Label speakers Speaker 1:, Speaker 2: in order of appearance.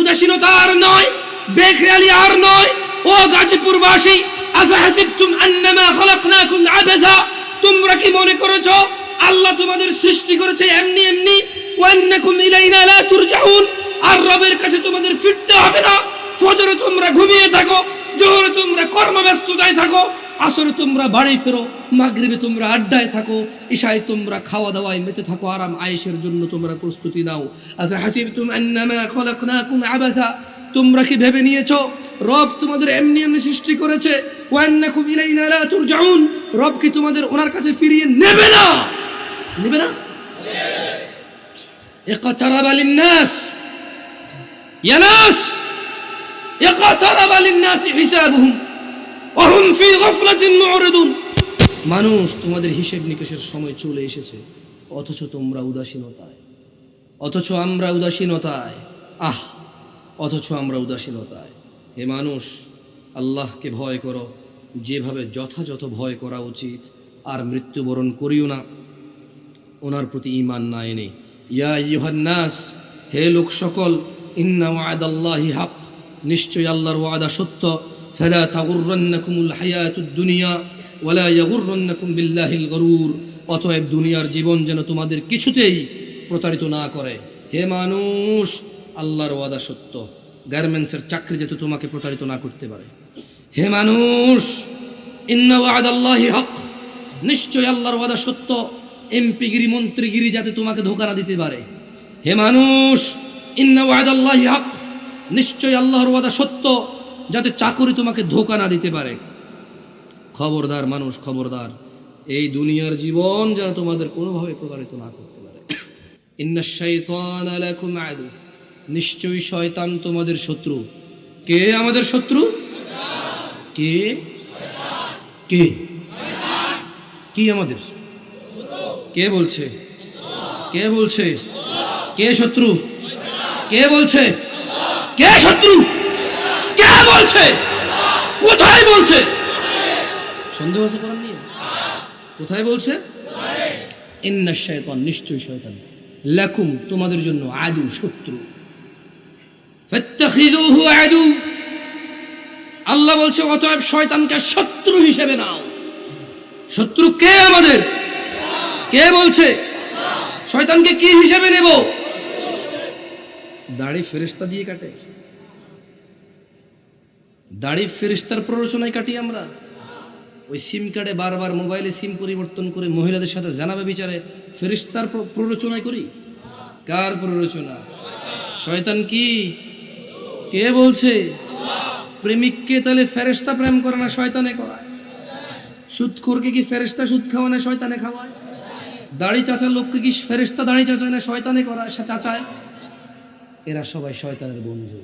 Speaker 1: উদাসীনতা আর নয়, বেখেয়ালি আর নয়। ও গাজীপুরবাসী, আফাহাসিবতুম আন্নামা খলাকনাকুম আবাসা, তোমরা কি মনে করেছো আল্লাহ তোমাদের সৃষ্টি করেছে এমনি এমনি? ওয়া আন্নাকুম ইলাইনা লা তুরজাউন, আর রবের কাছে তোমাদের ফিরতে হবে না। ফজরে তোমরা ঘুমিয়ে থাকো, জোহরে তোমরা কর্মব্যস্ততায় থাকো, আসরে তোমরা বাড়ি ফেরো, মাগরিবে তোমরা আড্ডায় থাকো, ইশায় তোমরা খাওয়া দাওয়ায় মেতে থাকো, আরাম আয়েশের জন্য তোমরা প্রস্তুতি নাও। আফাহাসিবতুম আন্নামা খলাকনাকুম আবাসা, তোমরা কি ভেবে নিয়েছো রব তোমাদের এমনি এমনি সৃষ্টি করেছে? ওয়া আন্নাকুম ইলাইনা লা তুরজাউন, রব কি তোমাদের ওনার কাছে ফিরিয়ে নেবে না? নেবে না? ইকতারাবা লিন-নাস, ইয়া নাস ইকতারাবা লিন-নাস হিসাবুহুম ওয়া হুম ফি গাফলাতিন মু'রিদুন। মানুষ, তোমাদের হিসাব নিকাশের সময় চলে এসেছে, অথচ তোমরা উদাসীনতায়, অথচ আমরা উদাসীনতায়, অথচ আমরা উদাসীনতায়। হে মানুষ, আল্লাহকে ভয় করো যেভাবে যথাযথ ভয় করা উচিত, আর মৃত্যুবরণ করিও না ওনার প্রতি ঈমান না এনে। ইয়া আইয়ুহান নাস, হে লোক সকল, ইন্না ওয়াদাল্লাহি হক, নিশ্চয় আল্লাহর ওয়াদা সত্য। ফালা তাগুররান্নাকুমুল হায়াতুদ দুনিয়া ওয়ালা ইয়াগুররান্নাকুম বিল্লাহিল গরুর, অতএব দুনিয়ার জীবন যেন তোমাদের কিছুতেই প্রতারিত না করে। হে মানুষ, আল্লাহর ওয়াদা সত্য, গার্মেন্টসের চাকরি যাতে তোমাকে প্রতারিত না করতে পারে। হে মানুষ, ইন্না ওয়াদাল্লাহি হক, নিশ্চয় আল্লাহর ওয়াদা সত্য, এমপিগিরি মন্ত্রীগিরি যাতে তোমাকে ধোঁকা না দিতে পারে। হে মানুষ, ইন্না ওয়াদাল্লাহি হক, নিশ্চয় আল্লাহর ওয়াদা সত্য, যাতে চাকরি তোমাকে ধোঁকা না দিতে পারে। খবরদার মানুষ, খবরদার, এই দুনিয়ার জীবন যেন তোমাদের কোনোভাবে প্রতারিত না করতে পারে। ইন্নাশ শাইতানা লাকুম আদু, নিশ্চয়ই শয়তান তোমাদের শত্রু। কে আমাদের শত্রু? কে? কে? কি আমাদের? কে বলছে? কে বলছে? কে শত্রু? কে বলছে? কে শত্রু? কে বলছে? কোথায় বলছে? সন্দেহ আছে কোরআন নিয়ে? কোথায় বলছে? ইন্নাশ শাইতান, নিশ্চয়ই শয়তান, লাকুম তোমাদের জন্য, আদু শত্রু। ফাত্তাখিযুহু আদু, আল্লাহ বলছে অতএব শয়তানকে শত্রু হিসেবে নাও। শত্রু কে আমাদের? কে বলছে? শয়তানকে কি হিসেবে নেব? দাড়ি ফেরেশতা দিয়ে কাটে? দাড়ি ফেরেশতার প্ররোচনায় কাটি আমরা? ওই সিম কার্ডে বারবার মোবাইলে সিম পরিবর্তন করে মহিলাদের সাথে জানাবে বিচারে ফেরেশতার প্ররোচনায় করি? কার প্ররোচনা? শয়তান কি? কে বলছে? প্রেমিককে তাহলে ফেরেশতা প্রেম করে না শয়তানে করায়? সুদখোরকে কি ফেরেশতা সুদ খাওয়ায় না শয়তানে খাওয়ায়? দাড়ি চাচা লোককে কি ফেরেশতা দাড়ি চাচায় না শয়তানে করায়, চাচায়? এরা সবাই শয়তানের বন্ধু।